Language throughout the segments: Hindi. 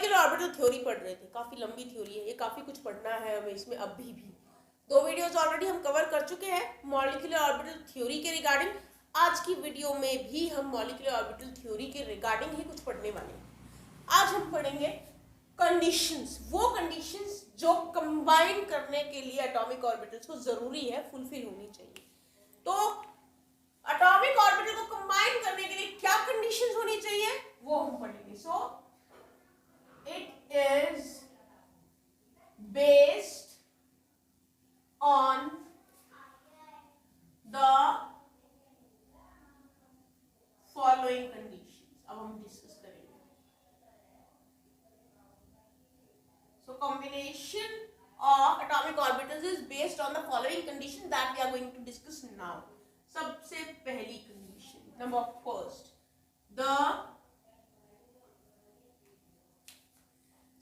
मॉलिक्यूलर ऑर्बिटल थ्योरी पढ़ रहे थे, काफी लंबी थ्योरी है ये, काफी कुछ पढ़ना है हमें इसमें अभी भी। 2 वीडियोस ऑलरेडी हम कवर कर चुके हैं मॉलिक्यूलर ऑर्बिटल थ्योरी के रिगार्डिंग। आज की वीडियो में भी हम मॉलिक्यूलर ऑर्बिटल थ्योरी के रिगार्डिंग ही कुछ पढ़ने वाले हैं। आज हम पढ़ेंगे कंडीशंस, वो कंडीशंस जो कंबाइन करने के लिए एटॉमिक ऑर्बिटल्स को जरूरी है, फुलफिल होनी चाहिए। तो एटॉमिक ऑर्बिटल को कंबाइन करने के लिए क्या कंडीशंस होनी चाहिए वो हम पढ़ेंगे। So it is based on the following conditions. अब हम डिस्कस करेंगे। So combination of atomic orbitals is based on the following condition that we are going to discuss now. सबसे पहली कंडीशन, नंबर फर्स्ट,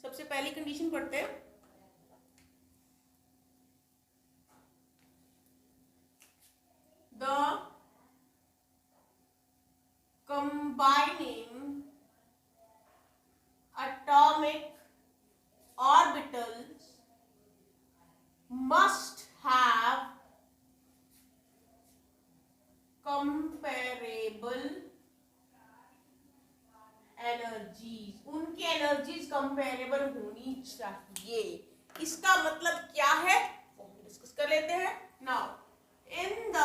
सबसे पहली कंडीशन पढ़ते हैं। The combining atomic orbitals must have comparable energies, उनकी एनर्जीज कंपेरेबल होनी चाहिए। इसका मतलब क्या है वो हम डिस्कस कर लेते हैं। नाउ इन द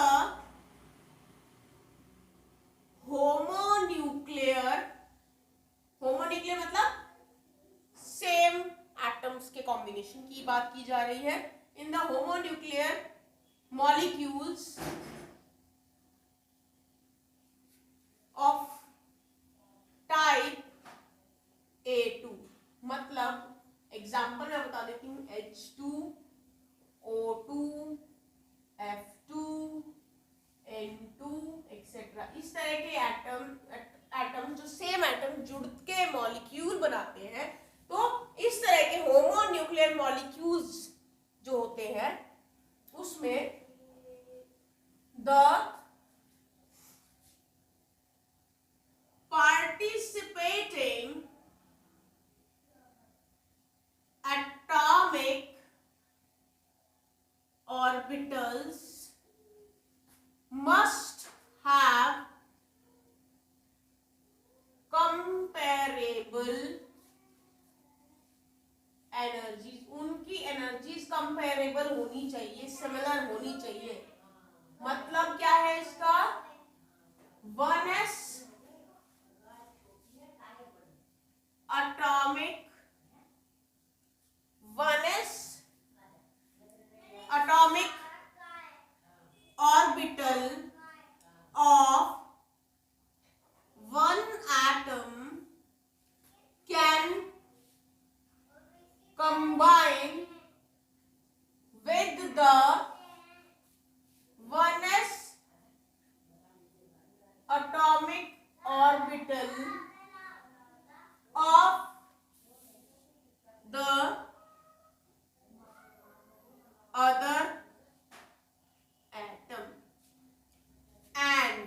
होमोन्यूक्लियर मतलब सेम एटम्स के कॉम्बिनेशन की बात की जा रही है। In the homonuclear molecules of type A2, मतलब एग्जाम्पल मैं बता देती हूँ, H2, O2, F2, N2 etcetera. इस तरह के एटम जो सेम एटम जुड़ के मॉलिक्यूल बनाते हैं, तो इस तरह के होमोन्यूक्लियर मॉलिक्यूल्स जो होते हैं उसमें the participating atomic orbitals must have comparable energies, उनकी एनर्जीज कंपेरेबल होनी चाहिए, सिमिलर होनी चाहिए। मतलब क्या है इसका, 1s atomic orbital of one atom can combine with the 1s atomic orbital of the other atom and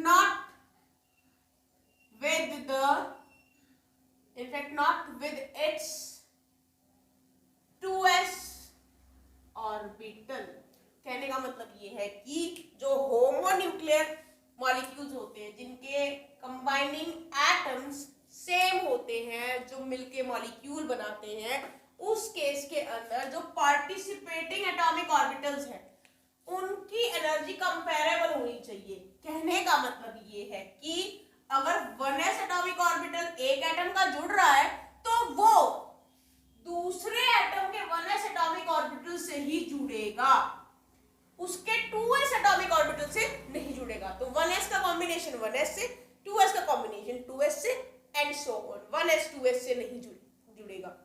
not with its 2s orbital. कहने का मतलब ये है कि जो होमोन्यूक्लियर मॉलिक्यूल्स होते हैं, जिनके कंबाइनिंग एटम्स सेम होते हैं, जो मिलके मॉलिक्यूल बनाते हैं, उस केस के अंदर जो पार्टिसिपेटिंग एटॉमिक ऑर्बिटल्स हैं उनकी एनर्जी कंपेरेबल होनी चाहिए। कहने का मतलब ये है कि अगर 1s एटॉमिक ऑर्बिटल एक एटम का जुड़ रहा है तो वो दूसरे एटम के 1s एटॉमिक ऑर्बिटल से ही जुड़ेगा, उसके 2s एटॉमिक ऑर्बिटल से नहीं जुड़ेगा। तो 1s का कॉम्बिनेशन 1s से, 2s का कॉम्बिनेशन 2s से and so on, 1s 2s से नहीं जुड़ेगा।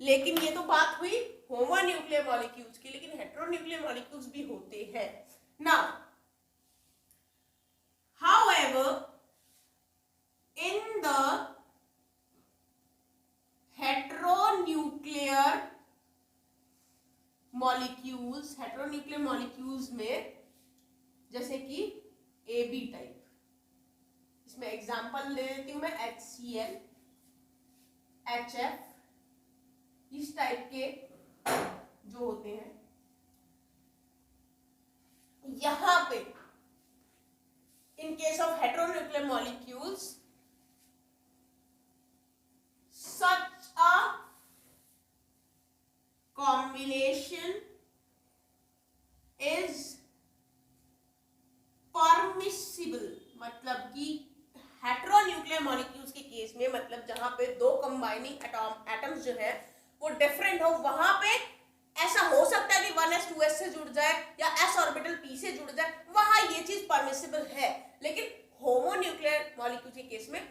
लेकिन ये तो बात हुई होमोन्यूक्लियर मॉलिक्यूल्स की, लेकिन हेटेरोन्यूक्लियर मॉलिक्यूल्स भी होते हैं। Now however in the heteronuclear molecules में जैसे कि AB टाइप, इसमें एग्जांपल ले देती हूं मैं HCl, HF, इस टाइप के जो होते हैं। यहां पे in case of heteronuclear molecules such a combination is permissible, मतलब कि हेटेरोन्यूक्लियर मॉलिक्यूल्स के केस में, मतलब जहां पे दो कंबाइनिंग एटम्स जो है वो डिफरेंट हो, वहां पे ऐसा हो सकता है कि 1s 2s से जुड़ जाए या s ऑर्बिटल p से जुड़ जाए, वहां ये चीज परमिसिबल है, लेकिन होमोन्यूक्लियर मॉलिक्यूल के केस में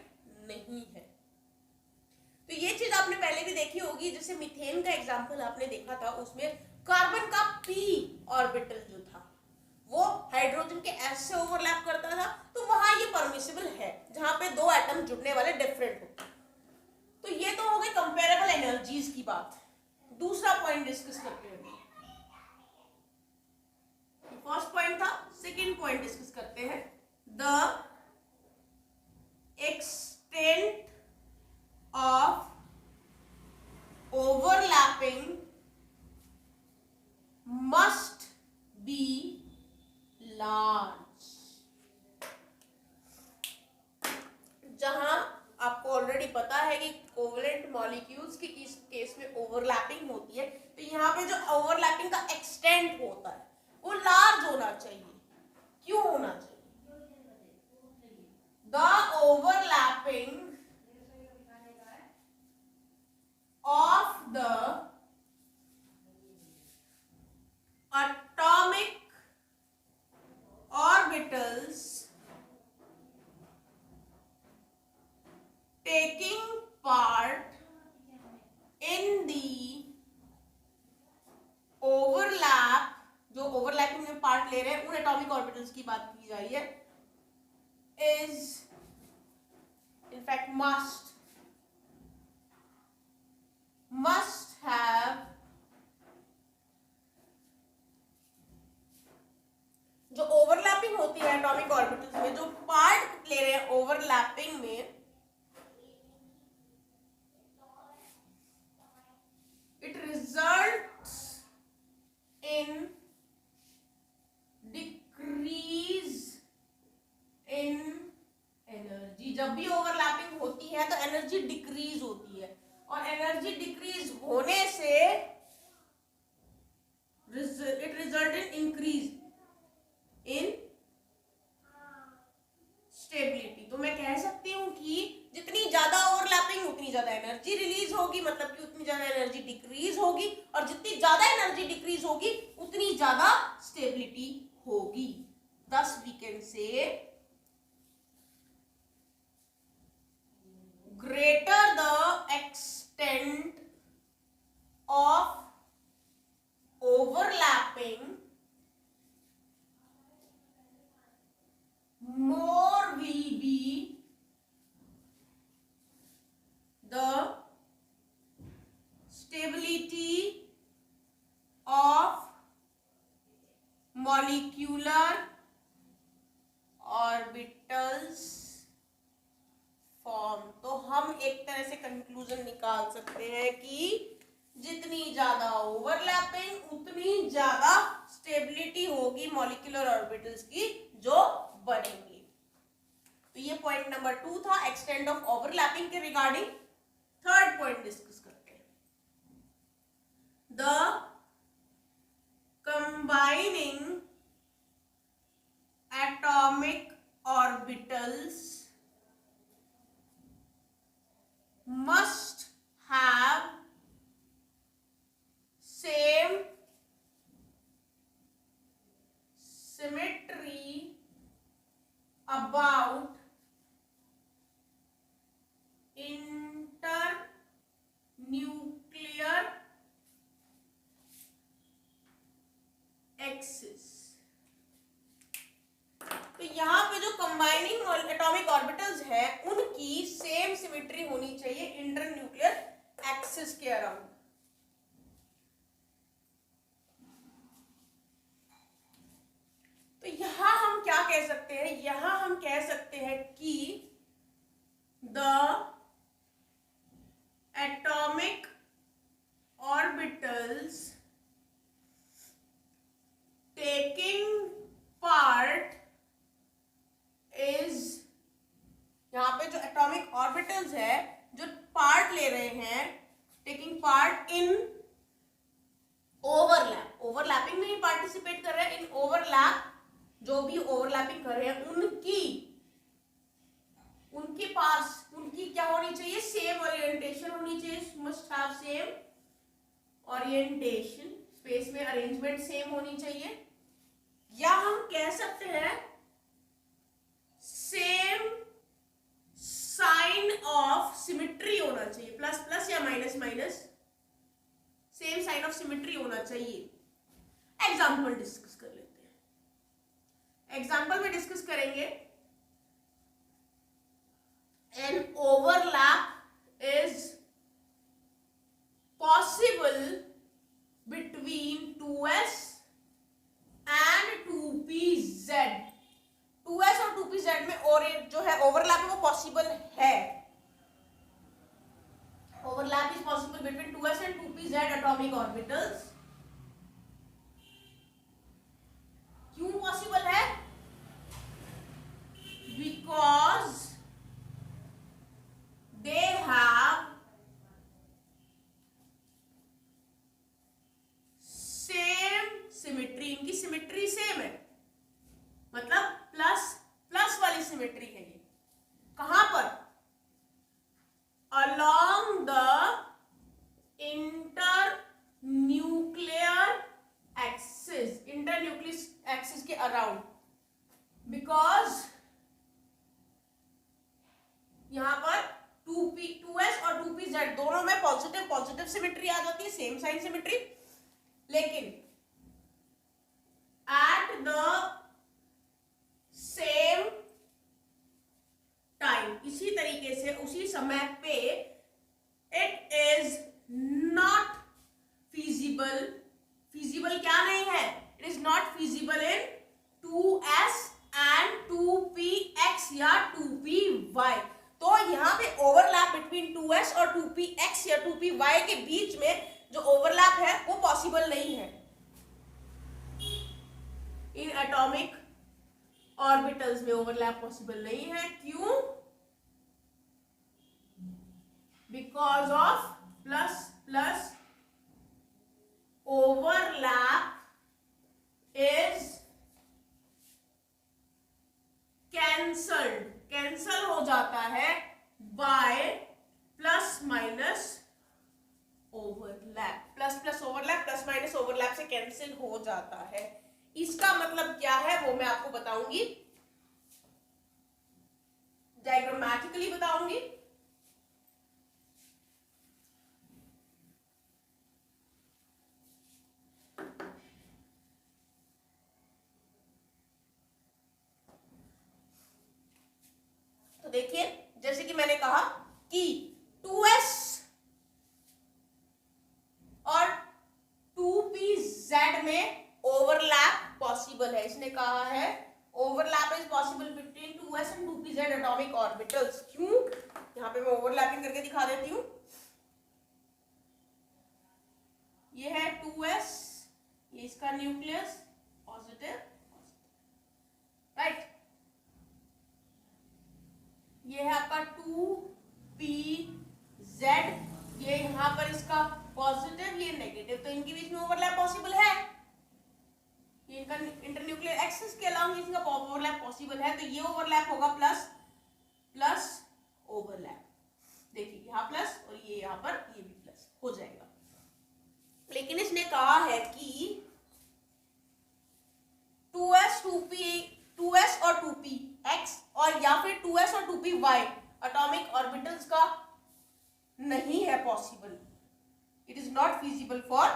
नहीं है। तो ये चीज आपने पहले भी देखी होगी, जैसे मीथेन का एग्जांपल आपने देखा था, उसमें कार्बन का p ऑर्बिटल जो था वो हाइड्रोजन के s से ओवरलैप करता था, तो वहां ये परमिसिबल है जहां पे दो एटम जुड़ने वाले डिफरेंट हो। तो ये तो हो गई कंपेरेबल एनर्जीज की बात। दूसरा पॉइंट डिस्कस करते हैं। फर्स्ट पॉइंट था, सेकंड पॉइंट डिस्कस करते हैं। The extent of overlapping must be large। जहां आपको ऑलरेडी पता है कि कोवलेंट मॉलिक्यूल्स के इस केस में ओवरलैपिंग होती है, तो यहाँ पे जो ओवरलैपिंग का एक्सटेंट होता है वो लार्ज होना चाहिए। क्यों होना चाहिए? The overlapping of the atomic orbitals taking part in the overlap, जो ओवरलैपिंग में पार्ट ले रहे हैं उन एटॉमिक ऑर्बिटल्स की बात की जा रही है, is in fact must have जो ओवरलैपिंग होती है एटॉमिक ऑर्बिटल्स में, जो पार्ट ले रहे हैं ओवरलैपिंग में, it results in decrease in energy. जब भी ओवरलैपिंग होती है तो एनर्जी डिक्रीज होती है, और एनर्जी डिक्रीज होने से it result in increase in stability. तो मैं कह सकती हूं कि जितनी ज्यादा ओवरलैपिंग उतनी ज्यादा एनर्जी रिलीज होगी, मतलब कि उतनी ज्यादा एनर्जी डिक्रीज होगी, और जितनी ज्यादा एनर्जी डिक्रीज होगी उतनी ज्यादा स्टेबिलिटी होगी। thus we can say greater the extent of overlapping, more will be the stability of molecular orbitals form। तो हम एक तरह से कंक्लूजन निकाल सकते हैं कि जितनी ज्यादा ओवरलैपिंग उतनी ज्यादा स्टेबिलिटी होगी मॉलिक्यूलर ऑर्बिटल्स की जो बनेंगी। तो ये पॉइंट नंबर 2 था एक्सटेंट ऑफ ओवरलैपिंग के रिगार्डिंग। थर्ड पॉइंट डिस्कस करते हैं, the combining atomic orbitals must have same symmetry about internuclear axis। तो यहाँ पे जो कंबाइनिंग एटॉमिक ऑर्बिटल्स है उनकी सेम सिमेट्री होनी चाहिए इंटरन्यूक्लियर एक्सिस के अराउंड। तो यहां हम क्या कह सकते हैं, यहां हम कह सकते हैं कि जो एटॉमिक ऑर्बिटल्स है जो पार्ट ले रहे हैं, taking part in overlap, overlapping में ही पार्टिसिपेट कर रहे हैं, इन ओवरलैप, जो भी ओवरलैपिंग कर रहे हैं उनके पास उनकी क्या होनी चाहिए, सेम ओरिएंटेशन होनी चाहिए, must have same orientation, space में अरेंजमेंट सेम होनी चाहिए, या हम कह सकते हैं सेम साइन ऑफ सिमेट्री होना चाहिए, प्लस प्लस या minus minus, same sign of symmetry होना चाहिए। एग्जाम्पल डिस्कस कर लेते हैं। एग्जाम्पल में डिस्कस करेंगे, an overlap is possible between 2s and 2pz। 2s और 2pz में और जो है ओवरलैप है वो पॉसिबल है। Overlap is possible between 2s and 2pz atomic orbitals. क्यों पॉसिबल है? Because they have same symmetry, इनकी सिमेट्री सेम है, मतलब प्लस प्लस वाली सिमेट्री है। ये कहां पर? Along the inter nuclear axis, inter nuclear axis के अराउंड, बिकॉज यहां पर 2s और 2pz दोनों में पॉजिटिव पॉजिटिव सिमेट्री आ जाती है, सेम साइन सिमेट्री, लेकिन एट द सेम टाइम, इसी तरीके से उसी समय पे, it is not feasible, feasible क्या नहीं है, it is not feasible in 2s and 2px या 2py। तो यहाँ पे ओवरलैप बिटवीन 2s और 2px या 2py के बीच में जो ओवरलैप है वो पॉसिबल नहीं है इन एटॉमिक ऑर्बिटल्स में। ओवरलैप पॉसिबल नहीं है, क्यों? Because of plus plus overlap is cancelled, cancel हो जाता है by plus minus overlap, plus plus overlap, plus minus overlap से कैंसिल हो जाता है। इसका मतलब क्या है वो मैं आपको बताऊंगी, डायग्रामेटिकली बताऊंगी। तो देखिए, जैसे कि मैंने कहा कि 2s और 2pz में ओवरलैप पॉसिबल है। इसने कहा है overlap is possible between 2s and 2pz atomic orbitals. क्यों? यहां पे मैं ओवरलैपिंग करके दिखा देती हूं। ये है 2s, ये इसका न्यूक्लियस पॉजिटिव, राइट। ये है आपका 2pz, ये यहां पर इसका पॉजिटिव, ये नेगेटिव, तो इनके बीच में ओवरलैप पॉसिबल है। ये इनका इंटरन्यूक्लियर एक्सिस के अलावा इनका ओवरलैप पॉसिबल है, तो ये ओवरलैप होगा प्लस प्लस ओवरलैप। देखिए यहाँ प्लस और ये यहाँ पर ये भी प्लस हो जाएगा। लेकिन इसने कहा है कि 2s और 2px और या फिर 2s और 2py एटॉमिक ऑर्बिटल्स का नहीं है possible, it is not feasible for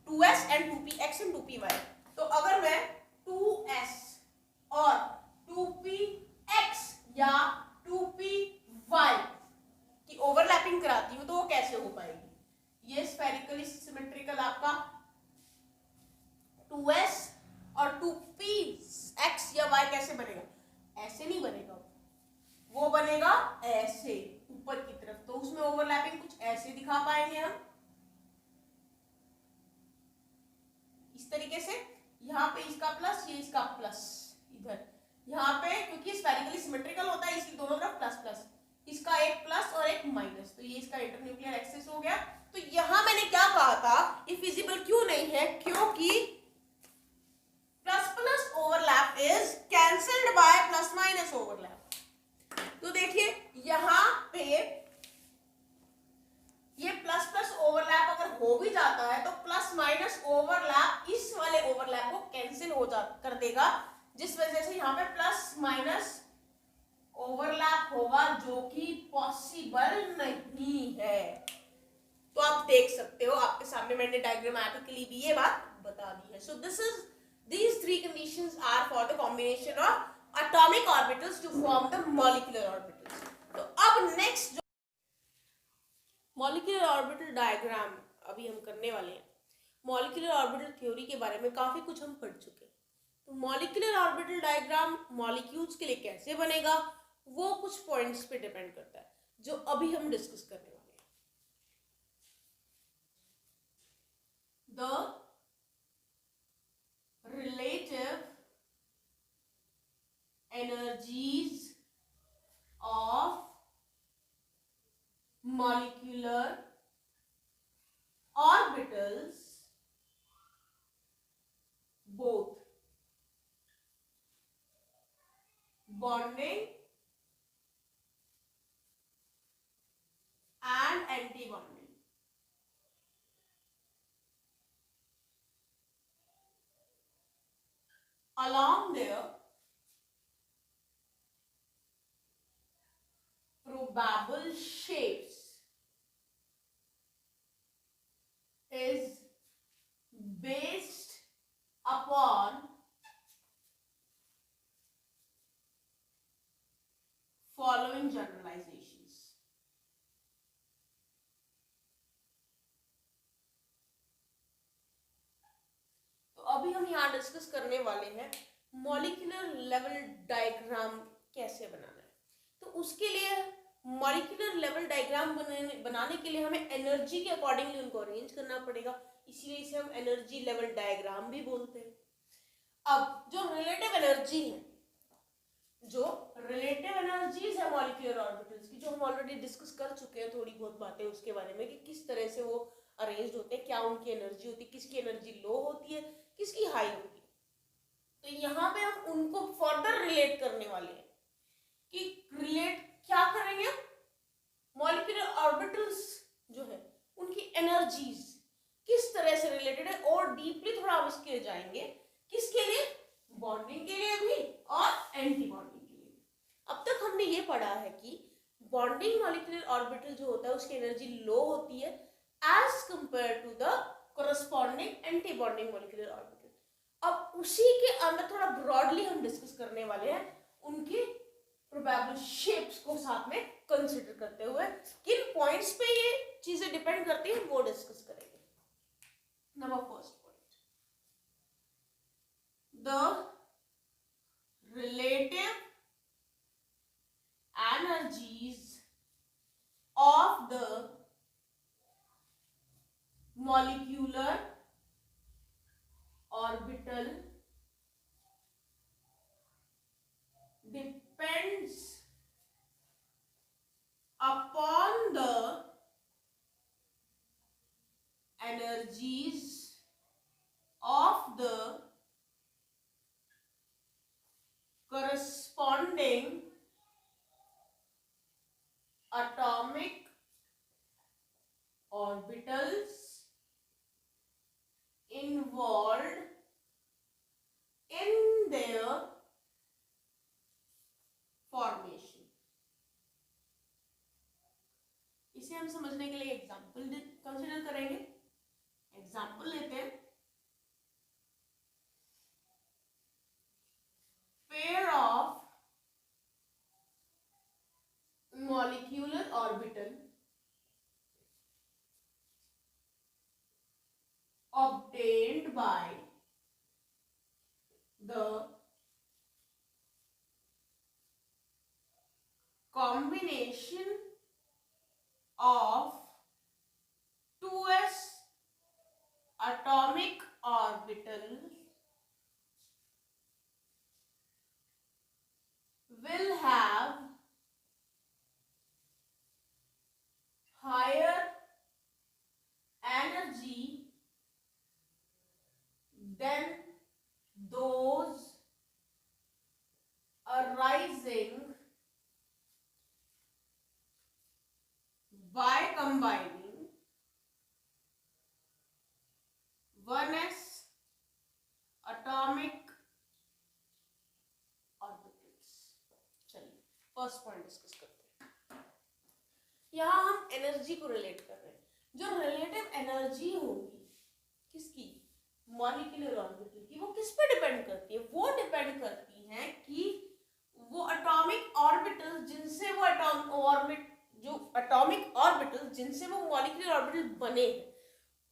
2s and 2px and 2py। तो अगर मैं 2s और 2px या 2py की ओवरलैपिंग कराती हूं तो वो कैसे हो पाएगी? ये स्फेरिकली सिमेट्रिकल आपका 2s और 2px या y कैसे बनेगा? ऐसे नहीं बनेगा, वो बनेगा ऐसे ऊपर की तरफ, तो उसमें ओवरलैपिंग कुछ ऐसे दिखा पाएंगे हम, इस तरीके से। यहाँ पे इसका प्लस, ये इसका प्लस, इधर यहाँ पे क्योंकि स्फेरिकली सिमेट्रिकल होता है इसलिए दोनों तरफ प्लस प्लस, हो जा कर देगा, जिस वजह से यहाँ पे प्लस माइनस ओवरलैप होगा, जो कि पॉसिबल नहीं है। तो आप देख सकते हो, आपके सामने मैंने डायग्रामेटिकली भी ये बात बता दी है। सो these three conditions are for the combination of atomic orbitals to form the molecular orbitals. तो अब नेक्स्ट जो मॉलिक्यूलर ऑर्बिटल डायग्राम अभी हम करने वाले हैं, मॉलिक्यूलर ऑर्बिटल थ्योरी के बारे में काफी कुछ हम पढ़ चुके हैं। तो मॉलिक्यूलर ऑर्बिटल डायग्राम मॉलिक्यूल्स के लिए कैसे बनेगा, वो कुछ पॉइंट्स पे डिपेंड करता है, जो अभी हम डिस्कस करने वाले हैं। The relative energies of molecular orbitals, both bonding and anti-bonding, along their probable shapes is based upon following generalizations. तो अभी हम यहाँ डिस्कस करने वाले हैं मॉलिक्यूलर लेवल डायग्राम कैसे बनाना है। तो उसके लिए मॉलिक्यूलर लेवल डायग्राम बनाने के लिए हमें एनर्जी के अकॉर्डिंगली उनको अरेंज करना पड़ेगा, इसीलिए इसे हम एनर्जी लेवल डायग्राम भी बोलते हैं। अब जो रिलेटिव एनर्जी है, जो रिलेटिव एनर्जीज है मॉलिक्यूलर ऑर्बिटल्स की, जो हम ऑलरेडी डिस्कस कर चुके हैं थोड़ी बहुत बातें उसके बारे में कि किस तरह से वो अरेंज होते हैं, क्या उनकी एनर्जी होती है, किसकी एनर्जी लो होती है, किसकी हाई होती है। तो यहाँ पे हम उनको फर्दर रिलेट करने वाले हैं कि रिलेट क्या करेंगे, मॉलिक्यूलर ऑर्बिटल्स जो है उनकी एनर्जीज किस तरह से रिलेटेड है, और डीपली थोड़ा हम इसके जाएंगे, किसके लिए, बॉन्डिंग के लिए भी और एंटी बॉन्डिंग के लिए। अब तक हमने ये पढ़ा है कि बॉन्डिंग मॉलिक्यूलर ऑर्बिटल जो होता है उसकी एनर्जी लो होती है as compare to the corresponding anti bonding molecular orbital. अब उसी के अंदर थोड़ा ब्रॉडली हम डिस्कस करने वाले हैं उनकी प्रोबेबल शेप्स को साथ में कंसीडर करते हुए, किन पॉइंट्स पे ये चीजें डिपेंड करती हैं वो डिस्कस करेंगे। Number first point, the relative energies of the molecular orbital depends upon the energies of the corresponding atomic orbitals involved in their formation। इसे हम समझने के लिए एग्जाम्पल कंसिडर करेंगे। एग्जाम्पल लेते हैं, pair of molecular orbital obtained by the combination of 2s atomic orbitals will have higher energy than those arising by combining 1s atomic first point discuss करते हैं। यहाँ हम एनर्जी को रिलेट कर रहे हैं। जो रिलेटिव एनर्जी होगी किसकी, मॉलिक्यूलर ऑर्बिटल की, वो किस पे डिपेंड करती है, वो डिपेंड करती है कि वो एटॉमिक ऑर्बिटल जिनसे वो एटॉमिक ऑर्बिटल जिनसे वो मॉलिक्यूलर ऑर्बिटल बने हैं,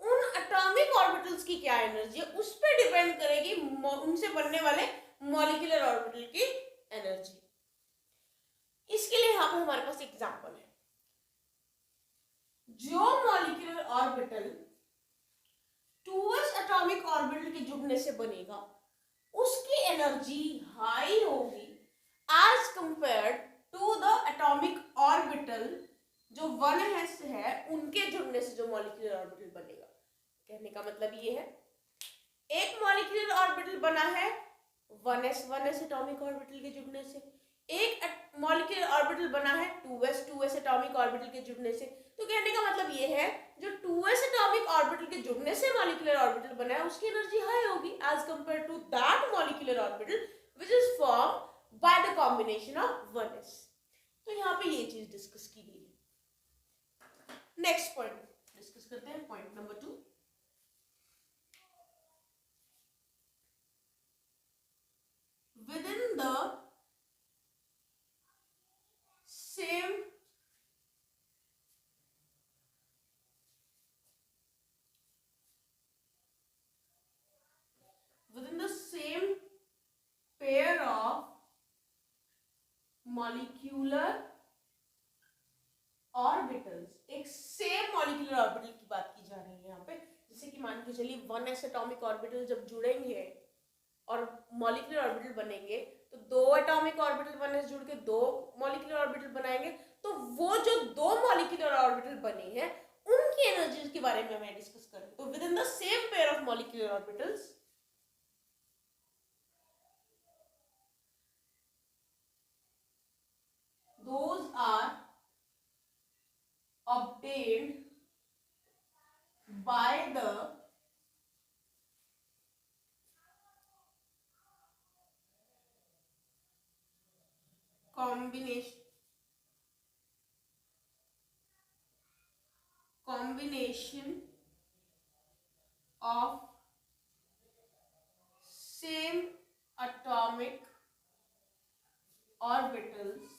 उन एटॉमिक ऑर्बिटल्स की क्या एनर्जी है, उस पे डिपेंड करेगी उनसे बनने वाले मॉलिक्यूलर ऑर्बिटल की एनर्जी। इसके लिए यहाँ पे हमारे पास एग्जांपल है। जो molecular orbital 2s atomic orbital के जुड़ने से बनेगा उसकी एनर्जी हाई होगी as compared to the atomic orbital जो 1s है उनके जुड़ने से जो मॉलिक्यूलर ऑर्बिटल बनेगा। कहने का मतलब ये है, एक मॉलिक्यूलर ऑर्बिटल बना है 1s एटॉमिक ऑर्बिटल के जुड़ने से, एक मॉलिक्यूलर ऑर्बिटल बना है 2s एटॉमिक ऑर्बिटल के जुड़ने से। तो कहने का मतलब ये है, जो 2s एटॉमिक ऑर्बिटल के जुड़ने से मॉलिक्यूलर ऑर्बिटल बना है उसकी एनर्जी हाई होगी as compare to that molecular orbital which is formed by the combination of 1s। तो यहाँ पे ये चीज डिस्कस की गई है। नेक्स्ट पॉइंट डिस्कस करते हैं, point number 2। within the same pair of molecular orbitals, एक सेम मॉलिक्यूलर ऑर्बिटल की बात की जा रही है यहाँ पे। जैसे कि मान के चलिए 1s एटॉमिक ऑर्बिटल जब जुड़ेंगे और मॉलिक्यूलर ऑर्बिटल बनेंगे तो दो एटॉमिक ऑर्बिटल 1s जुड़ के दो मॉलिक्यूलर ऑर्बिटल बनाएंगे। तो वो जो दो मॉलिक्यूलर ऑर्बिटल बने हैं उनकी एनर्जीज के बारे में मैं डिस्कस करूं। तो with in the same pair of molecular orbitals those are obtained by the combination of same atomic orbitals।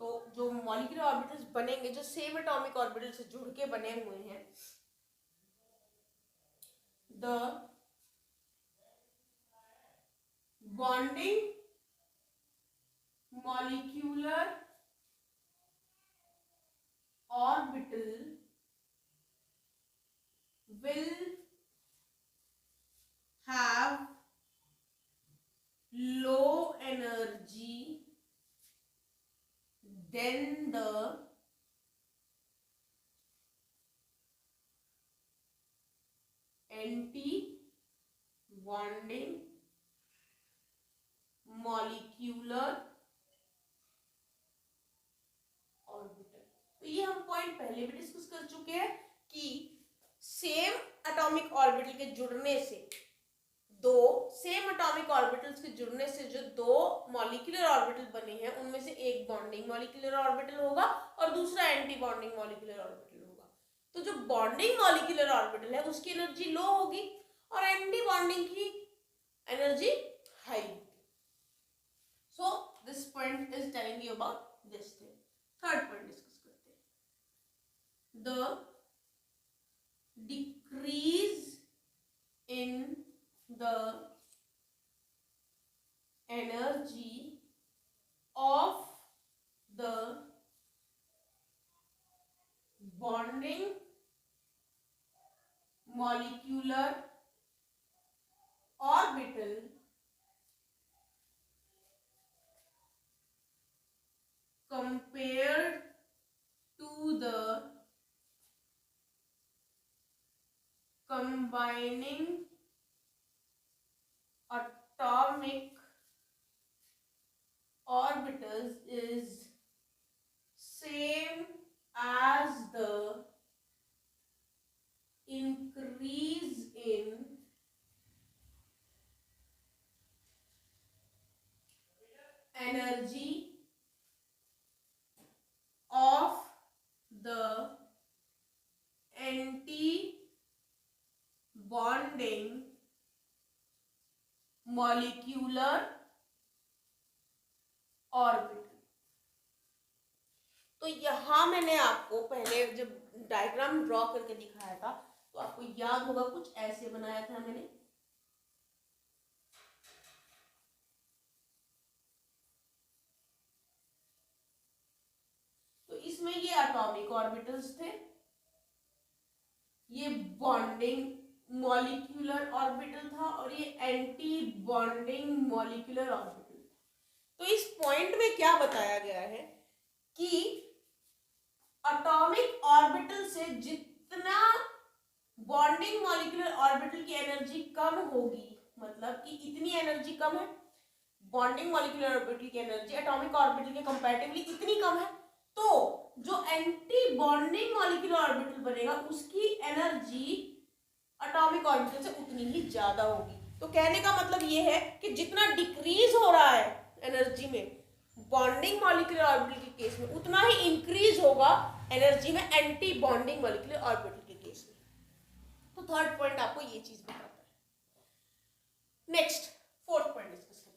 तो जो मॉलिक्यूलर ऑर्बिटल्स बनेंगे जो सेम एटॉमिक ऑर्बिटल से जुड़ के बने हुए हैं, the bonding molecular orbital will have low energy than the anti-bonding molecular orbital. तो ये हम पॉइंट पहले भी डिस्कस कर चुके हैं कि सेम एटॉमिक ऑर्बिटल के जुड़ने से दो सेम एटॉमिक ऑर्बिटल्स के जुड़ने से जो दो मॉलिक्यूलर ऑर्बिटल बने हैं उनमें से एक बॉन्डिंग मॉलिक्यूलर ऑर्बिटल होगा और दूसरा एंटी बॉन्डिंग मॉलिक्यूलर ऑर्बिटल होगा। तो जो बॉन्डिंग मॉलिक्यूलर ऑर्बिटल है उसकी एनर्जी लो होगी और एंटी बॉन्डिंग की एनर्जी हाई होगी। So this point is telling you about this thing. Third point discuss करते हैं, the decrease in the energy of the bonding molecular orbital compared to the combining atomic orbitals is same as the increase in energy यहाँ मैंने आपको पहले जब डायग्राम ड्रॉ करके दिखाया था तो आपको याद होगा कुछ ऐसे बनाया था मैंने। तो इसमें ये एटॉमिक ऑर्बिटल्स थे, ये बॉन्डिंग मॉलिक्यूलर ऑर्बिटल था और ये एंटी बॉन्डिंग मॉलिक्यूलर ऑर्बिटल था। तो इस पॉइंट में क्या बताया गया है कि एटॉमिक ऑर्बिटल से जितना बॉन्डिंग मॉलिक्यूलर ऑर्बिटल की एनर्जी कम होगी, मतलब कि इतनी एनर्जी कम है, बॉन्डिंग मॉलिक्यूलर ऑर्बिटल की एनर्जी एटॉमिक ऑर्बिटल के कंपैरेटिवली इतनी कम है, तो जो एंटी बॉन्डिंग मॉलिक्यूलर ऑर्बिटल बनेगा उसकी एनर्जी एटॉमिक ऑर्बिटल से उतनी ही ज्यादा होगी। तो कहने का मतलब ये है कि जितना डिक्रीज हो रहा है एनर्जी में बॉन्डिंग मॉलिक्यूलर ऑर्बिटल के केस में, उतना ही इंक्रीज होगा एनर्जी में एंटी बॉन्डिंग मॉलिक्यूलर ऑर्बिटल के केस में। तो थर्ड पॉइंट आपको ये चीज बताता है। नेक्स्ट फोर्थ पॉइंट डिस्कस करते हैं।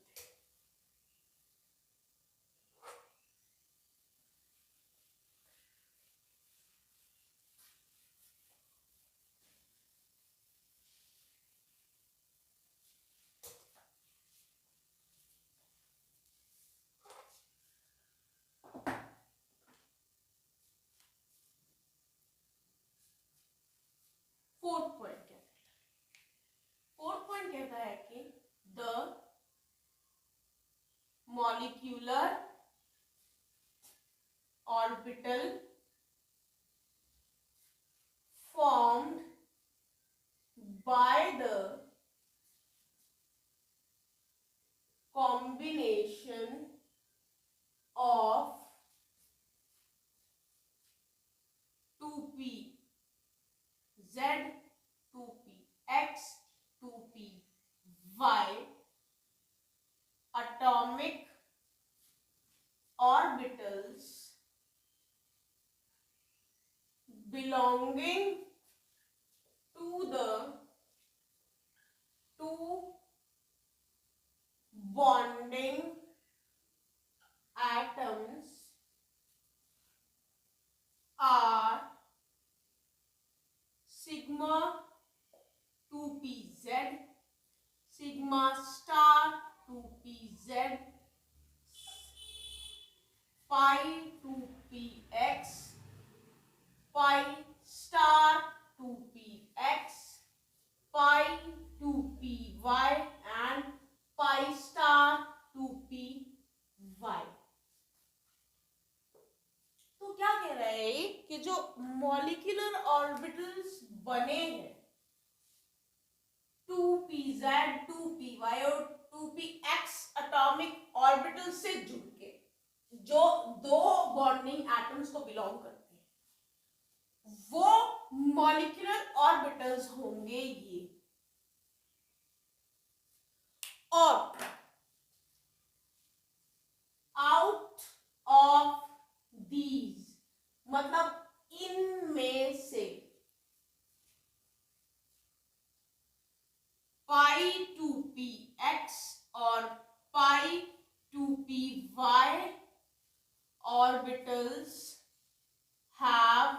फोर्थ पॉइंट कहता है कि the molecular orbital formed by the combination of 2p z 2p x 2p y atomic orbitals belonging to the two bonding atoms are sigma 2pz, sigma star 2pz, pi 2px, pi star 2px, pi 2py and pi star 2py। तो क्या कह रहा है कि जो मॉलिक्यूलर ऑर्बिटल्स बने हैं 2pz 2py और 2px एटॉमिक ऑर्बिटल से जुड़ के जो दो बॉन्डिंग एटम्स को बिलोंग करते हैं, वो मॉलिक्यूलर ऑर्बिटल्स होंगे ये। और आउट ऑफ दीज मतलब इनमें से पाई 2px और pi 2py orbitals have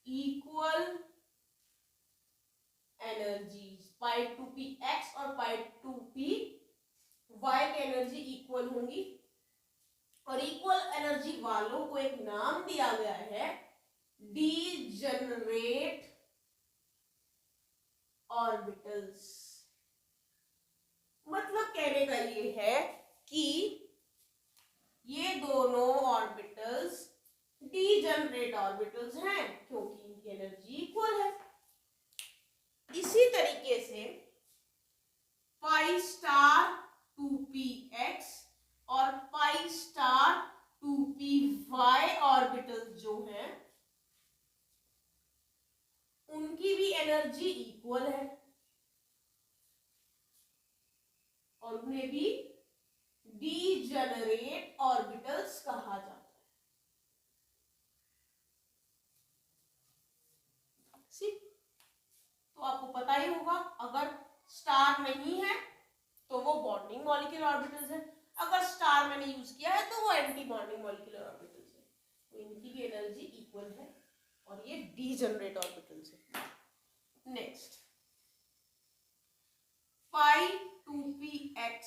equal energies। Pi 2px और पाई 2py की एनर्जी इक्वल होंगी और इक्वल एनर्जी वालों को एक नाम दिया गया है डीजेनरेट ऑर्बिटल्स। मतलब कहने का ये है कि ये दोनों ऑर्बिटल्स डीजेनरेट ऑर्बिटल्स हैं क्योंकि इनकी एनर्जी इक्वल है। इसी तरीके से पाई स्टार 2px और पाई स्टार 2py ऑर्बिटल्स जो हैं उनकी भी एनर्जी इक्वल है और उन्हें भी डीजेनरेट ऑर्बिटल्स कहा जाता है। तो आपको पता ही होगा अगर स्टार नहीं है तो वो बॉन्डिंग मॉलिक्यूलर ऑर्बिटल्स है, अगर स्टार मैंने यूज किया है तो वो एंटी बॉन्डिंग मॉलिक्यूलर ऑर्बिटल्स है। तो इनकी भी एनर्जी इक्वल है और ये डीजनरेट ऑर्बिटल्स है। Next pi 2px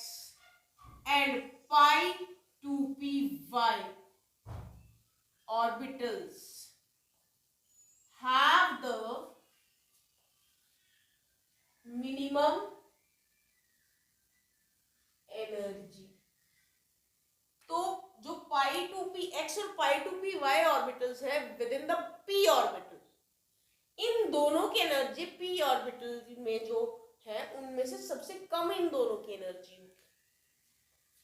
and pi 2py orbitals have the minimum energy। तो जो पाई 2px और पाई 2py ऑर्बिटल्स है with in the p orbital, इन दोनों की एनर्जी p ऑर्बिटल में जो है उनमें से सबसे कम इन दोनों की एनर्जी होगी।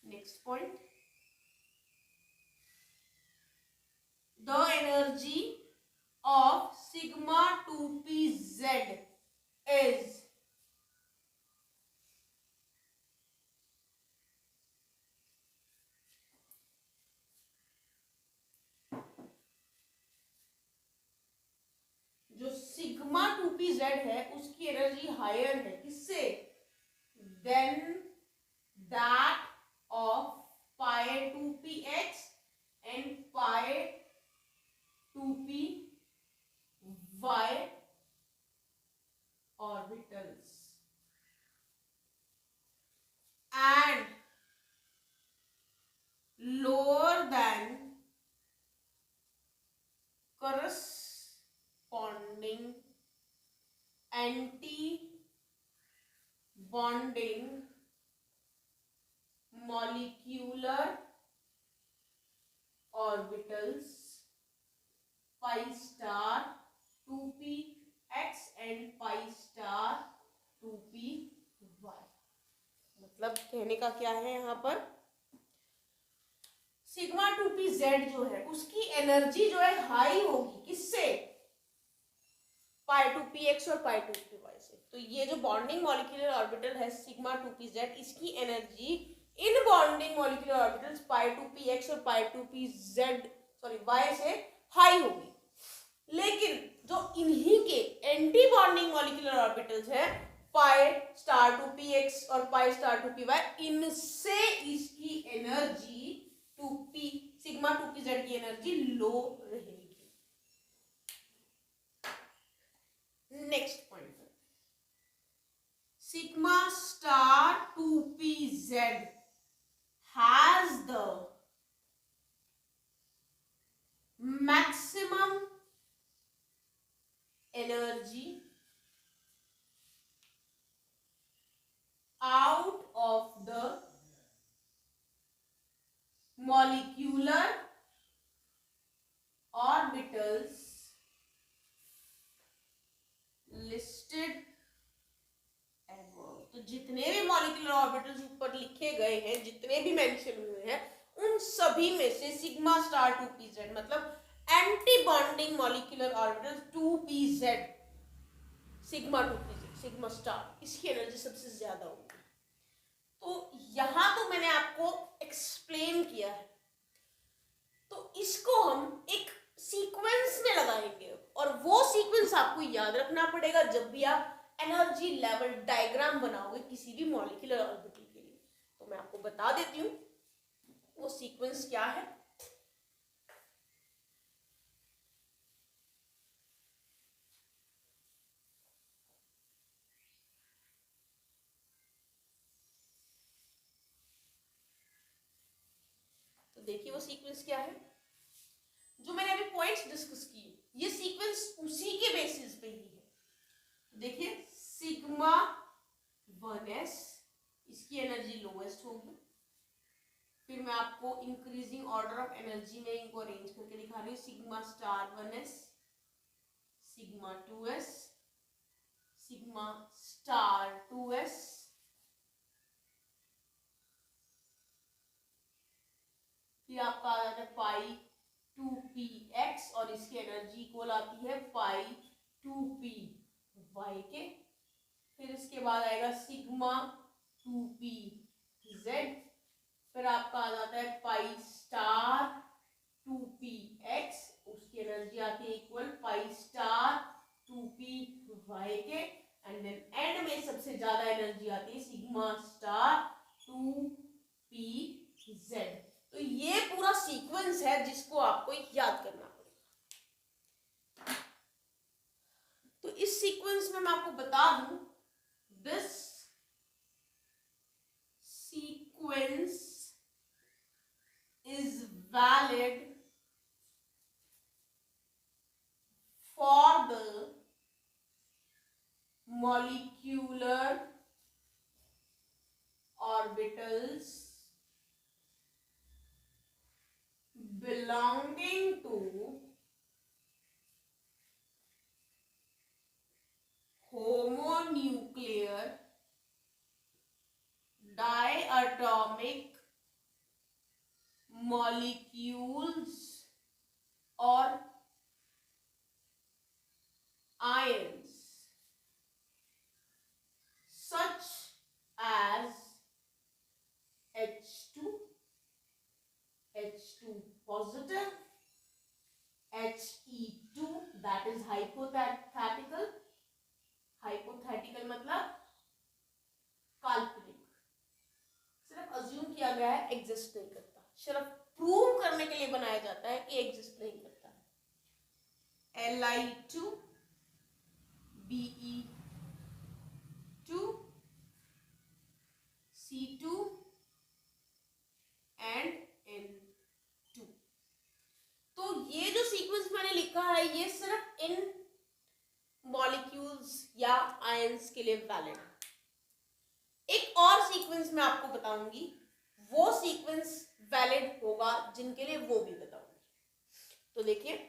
Next point, the energy of sigma 2pz is जो सिग्मा 2pz है उसकी एनर्जी हायर है किससे, then that of pi 2px and pi 2py orbitals and lower than corresponding anti-bonding molecular orbitals pi star 2px and pi star 2py। मतलब कहने का क्या है यहाँ पर, सिग्मा 2pz जो है उसकी एनर्जी जो है हाई होगी किससे, पाई 2px और पाई 2py से। तो ये जो बॉन्डिंग मॉलिक्यूलर ऑर्बिटल है सिग्मा 2pz, इसकी energy in bonding molecular orbitals pi 2px और पाई 2pz y से हाई होगी। लेकिन जो इन्हीं के एंटी बॉन्डिंग मॉलिक्यूलर ऑर्बिटल्स है पाई स्टार 2px और पाई स्टार 2py, इनसे इसकी एनर्जी 2p सिग्मा 2pz की एनर्जी लो रहेगी। Next point, sigma star 2pz has the maximum energy out of the molecular orbitals listed above। तो जितने भी मॉलिक्यूलर ऑर्बिटल्स ऊपर लिखे गए हैं, जितने भी मेंशन हुए हैं, उन सभी में से सिग्मा स्टार 2pz मतलब anti bonding molecular orbital 2pz sigma 2pz sigma star, इसकी एनर्जी सबसे ज्यादा होगी। तो यहां तो मैंने आपको एक्सप्लेन किया है, तो इसको हम एक सीक्वेंस में लगाएंगे और वो सीक्वेंस आपको याद रखना पड़ेगा जब भी आप एनर्जी लेवल डायग्राम बनाओगे किसी भी मॉलिक्यूलर ऑर्बिटल के लिए। तो मैं आपको बता देती हूँ वो सीक्वेंस क्या है। तो देखिए वो सीक्वेंस क्या है, जो मैंने अभी पॉइंट्स डिस्कस किए ये सीक्वेंस उसी के बेसिस पे ही है। देखिए सिग्मा 1s इसकी एनर्जी लोवेस्ट होगी, फिर मैं आपको इंक्रीजिंग ऑर्डर ऑफ एनर्जी में इनको अरेंज करके दिखा रही हूँ। Sigma star 1s, sigma 2s, sigma star 2s, फिर आपका आ जाता है पाई 2px और इसकी एनर्जी इक्वल आती है पाई 2py के। फिर इसके बाद आएगा सिग्मा 2pz, फिर आपका आ जाता है पाई स्टार 2px, उसकी एनर्जी आती है इक्वल पाई स्टार 2py के, एंड देन एंड में सबसे ज्यादा एनर्जी आती है सिग्मा स्टार 2pz। तो ये पूरा सीक्वेंस है जिसको आपको याद करना सीक्वेंस में मैं आपको बता दूं, this sequence is valid for the molecular orbitals belonging to homonuclear diatomic molecules or ions such as H2, H2 positive, He2 that is hypothetical, hypothetical मतलब काल्पनिक, सिर्फ अज्यूम किया गया है, एग्जिस्ट नहीं करता, सिर्फ प्रूव करने के लिए बनाया जाता है कि एग्जिस्ट नहीं करता है। Li2, Be2, C2 and N2। तो ये जो सीक्वेंस मैंने लिखा है ये सिर्फ इन मॉलिक्यूल्स या आयंस के लिए वैलिड है। एक और सीक्वेंस मैं आपको बताऊंगी, वो सीक्वेंस वैलिड होगा जिनके लिए वो भी बताऊंगी। तो देखिए,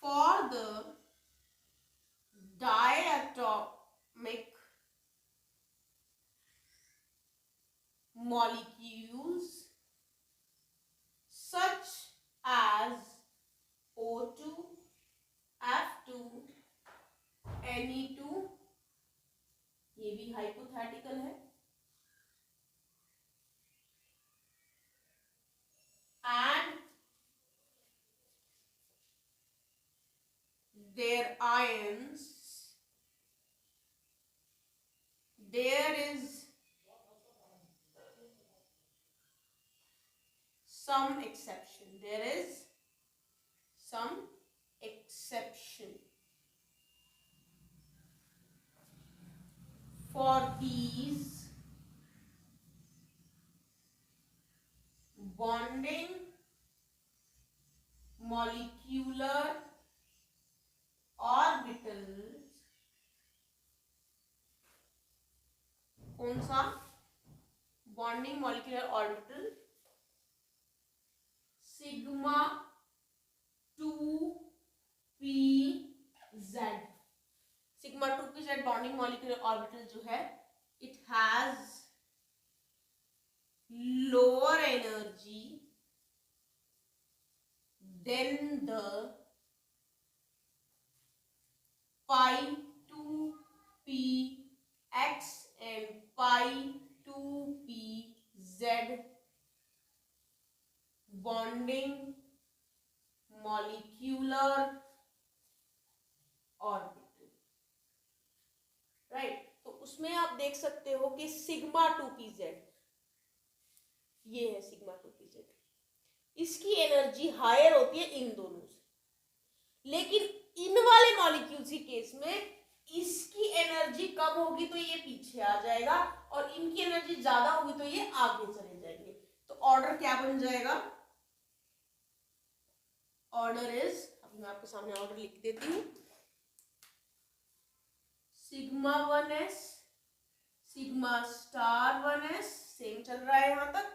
for the diatomic molecules such as O2, F2, Ne2, ये भी हाइपोथेटिकल है, and their ions, there is some exception. There is some exception for these bonding molecular orbitals। कौन सा bonding molecular orbital? Sigma 2pz। Sigma 2pz bonding molecular orbital जो है, it has lower energy than the pi2px and pi2pz bonding molecular orbital, right. तो उसमें आप देख सकते हो कि सिग्मा 2pz, ये है सिग्मा 2pz, इसकी एनर्जी हायर होती है इन दोनों से, लेकिन इन वाले मॉलिक्यूल्स के केस में इसकी एनर्जी कम होगी तो ये पीछे आ जाएगा और इनकी एनर्जी ज्यादा होगी तो ये आगे चले जाएंगे। तो ऑर्डर क्या बन जाएगा? ऑर्डर इज, अभी मैं आपके सामने ऑर्डर लिख देती हूँ, sigma 1s, sigma star 1s, same चल रहा है यहां तक,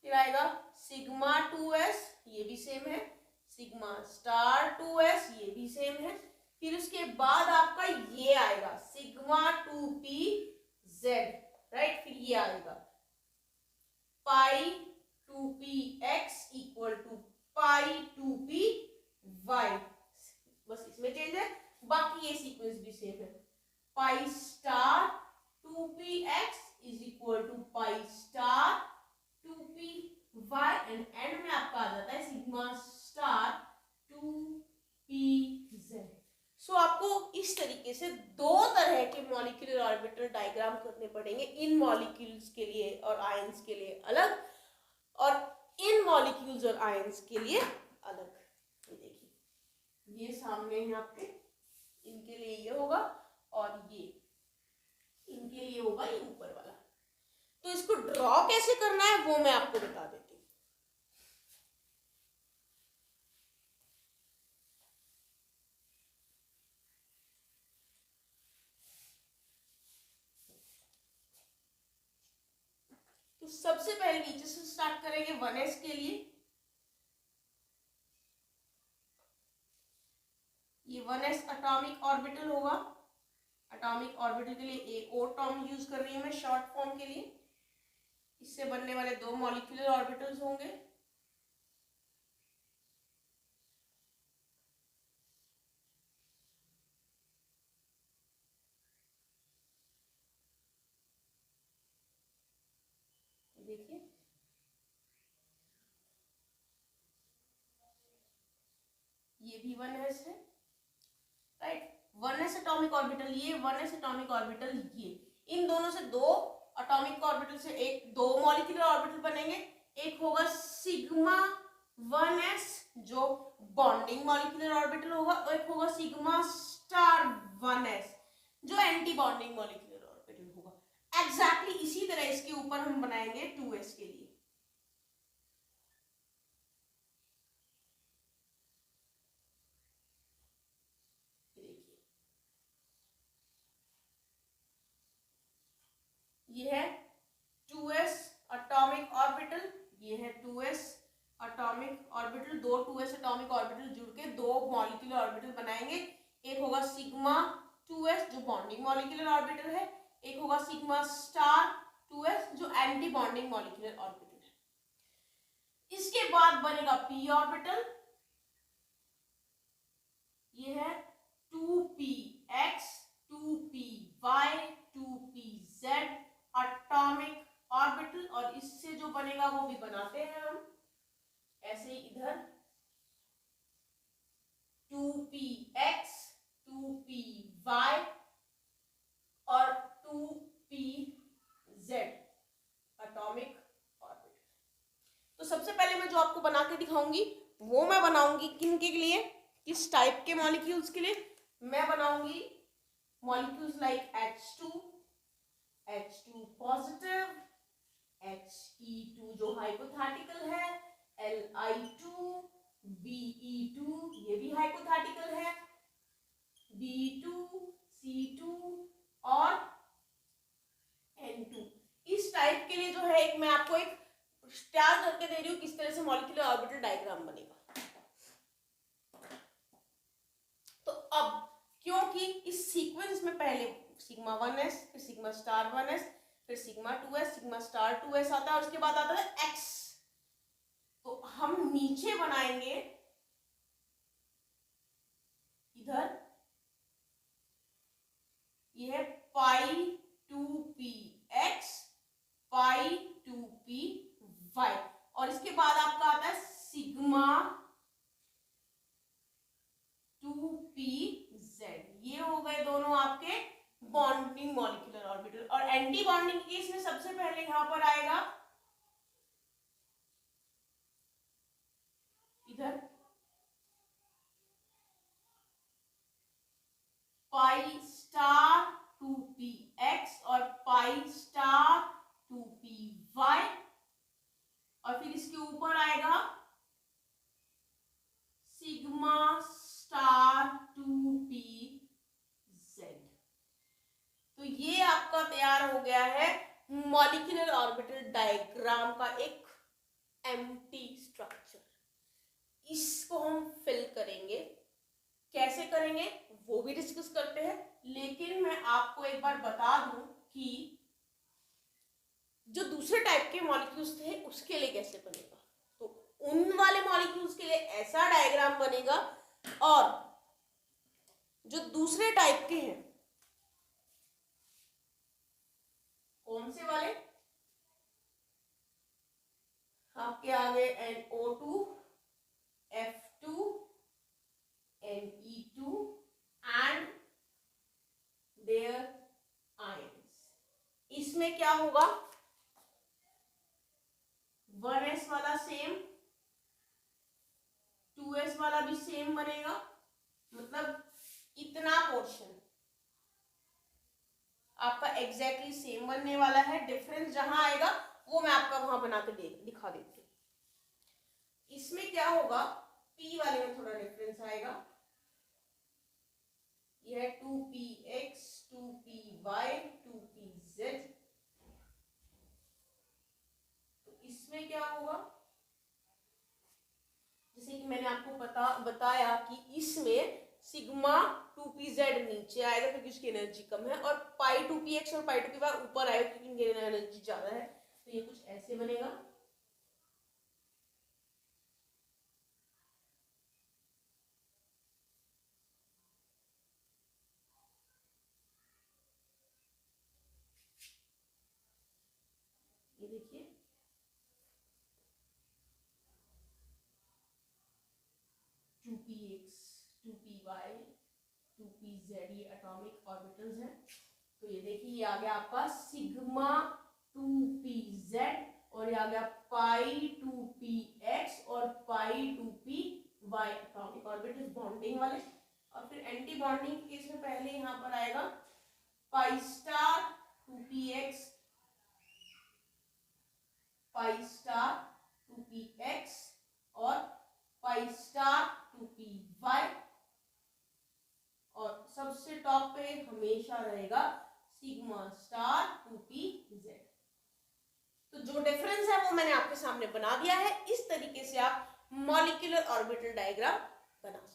फिर आएगा सिग्मा 2s, ये भी सेम है, सिग्मा स्टार 2s, ये भी सेम है, फिर उसके बाद आपका ये आएगा सिग्मा 2pz, राइट। फिर ये आएगा पाई 2px equal to pi 2py, बस इसमें चेंज है, बाकी ये सीक्वेंस भी सेम है। Pi star 2px is equal to pi star 2py and end में आपका आ जाता है सिग्मा स्टार 2pz। सो आपको इस तरीके से दो तरह के मॉलिक्यूलर ऑर्बिटल डायग्राम करने पड़ेंगे, इन मॉलिक्यूल्स के लिए और आयंस के लिए अलग। और इन मॉलिक्यूल्स और आयंस के लिए अलग। ये देखिए, ये सामने है आपके, इनके लिए ये होगा और ये इनके लिए होगा ये ऊपर वाला। तो इसको ड्रॉ कैसे करना है वो मैं आपको बता देती हूँ। तो सबसे पहले नीचे से स्टार्ट करेंगे 1s के लिए। ये 1s एटॉमिक ऑर्बिटल होगा। एटॉमिक ऑर्बिटल के लिए एक और टर्म यूज कर रही हूं मैं शॉर्ट फॉर्म के लिए। इससे बनने वाले दो मॉलिक्यूलर ऑर्बिटल्स होंगे। देखिए, ये भी 1s है, राइट। 1s एटॉमिक ऑर्बिटल, ये 1s एटॉमिक ऑर्बिटल, ये इन दोनों से दो एटॉमिक ऑर्बिटल से एक दो मॉलिक्यूलर ऑर्बिटल बनेंगे। एक होगा सिग्मा 1s जो बॉन्डिंग मॉलिक्यूलर ऑर्बिटल होगा, और एक होगा सिग्मा स्टार 1s जो एंटी बॉन्डिंग मॉलिक्यूलर ऑर्बिटल होगा। एग्जैक्टली इसी तरह इसके ऊपर हम बनाएंगे 2s के लिए। ये है 2s एटॉमिक ऑर्बिटल, ये है 2s एटॉमिक ऑर्बिटल। दो 2s एटॉमिक ऑर्बिटल जुड़ के दो मॉलिक्यूलर ऑर्बिटल बनाएंगे। एक होगा सिग्मा 2s जो बॉन्डिंग मॉलिक्यूलर ऑर्बिटल है, एक होगा सिग्मा स्टार 2s जो एंटी बॉन्डिंग मॉलिक्यूलर ऑर्बिटल है। इसके बाद बनेगा p ऑर्बिटल, ये है 2px 2py 2pz atomic orbital. और इससे जो बनेगा वो भी बनाते हैं हम ऐसे ही इधर 2px 2py और 2pz एटॉमिक ऑर्बिटल। तो सबसे पहले मैं जो आपको बना के दिखाऊंगी वो मैं बनाऊंगी किनके लिए, किस टाइप के मॉलिक्यूल्स के लिए। मैं बनाऊंगी molecules like H2 positive, He2 जो हाइपोथेटिकल है, Li2, Be2 ये भी हाइपोथेटिकल है, B2, C2 और N2। इस टाइप के लिए जो है एक मैं आपको एक तैयार करके दे रही हूँ किस तरह से मॉलिक्यूलर ऑर्बिटल डायग्राम बनेगा। तो अब क्योंकि इस सीक्वेंस में पहले सिग्मा 1s फिर सिग्मा स्टार 1s फिर sigma 2s sigma star 2s आता है और उसके बाद आता है x, तो हम नीचे बनाएंगे इधर ये है पाई 2px पाई 2py और इसके बाद आपका आता है सिग्मा 2pz। ये हो गए दोनों आपके बॉन्डिंग मॉलिक्यूलर ऑर्बिटल। और एंटी बॉन्डिंग केस में सबसे पहले यहां पर आएगा इधर पाई स्टार 2px और पाई स्टार 2py और फिर इसके ऊपर आएगा सिग्मा स्टार 2pz। तो ये आपका तैयार हो गया है मॉलिक्यूलर ऑर्बिटल डायग्राम का एक एम्प्टी स्ट्रक्चर। इसको हम फिल करेंगे, कैसे करेंगे वो भी डिस्कस करते हैं, लेकिन मैं आपको एक बार बता दूं कि जो दूसरे टाइप के मॉलिक्यूल्स थे उसके लिए कैसे बनेगा। तो उन वाले मॉलिक्यूल्स के लिए ऐसा डायग्राम बनेगा और जो दूसरे टाइप के हैं कौन से वाले, आपके आगे NO2 F2 Ne2 and their ions। इसमें क्या होगा 1s वाला सेम, 2s वाला भी सेम बनेगा, मतलब इतना पोर्शन आपका एग्जैक्टली सेम बनने वाला है। डिफरेंस जहां आएगा वो मैं आपका वहां बना के दिखा देती हूँ। इसमें क्या होगा, p वाले में थोड़ा डिफरेंस आएगा, यह 2px 2py 2pz। तो इसमें क्या होगा, जैसे कि मैंने आपको बताया कि इसमें सिग्मा 2pz नीचे आएगा क्योंकि उसकी एनर्जी कम है, और पाई 2px और पाई 2py ऊपर आएगा क्योंकि इनकी एनर्जी ज्यादा है। तो ये कुछ ऐसे बनेगा। ये देखिए, to P x 2py 2pz ये एटॉमिक ऑर्बिटल्स हैं। तो ये देखिए, ये आ गया आपका सिग्मा 2pz और ये आ गया पाई 2px और pi 2py atomic orbitals bonding वाले। और फिर एंटी बॉन्डिंग के केस में पहले यहाँ पर आएगा पाई स्टार 2px पाई स्टार 2px और पाई स्टार 2py, और सबसे टॉप पे हमेशा रहेगा सिग्मा स्टार 2pz। तो जो डिफरेंस है वो मैंने आपके सामने बना दिया है। इस तरीके से आप मॉलिक्यूलर ऑर्बिटल डायग्राम बना सकते हैं।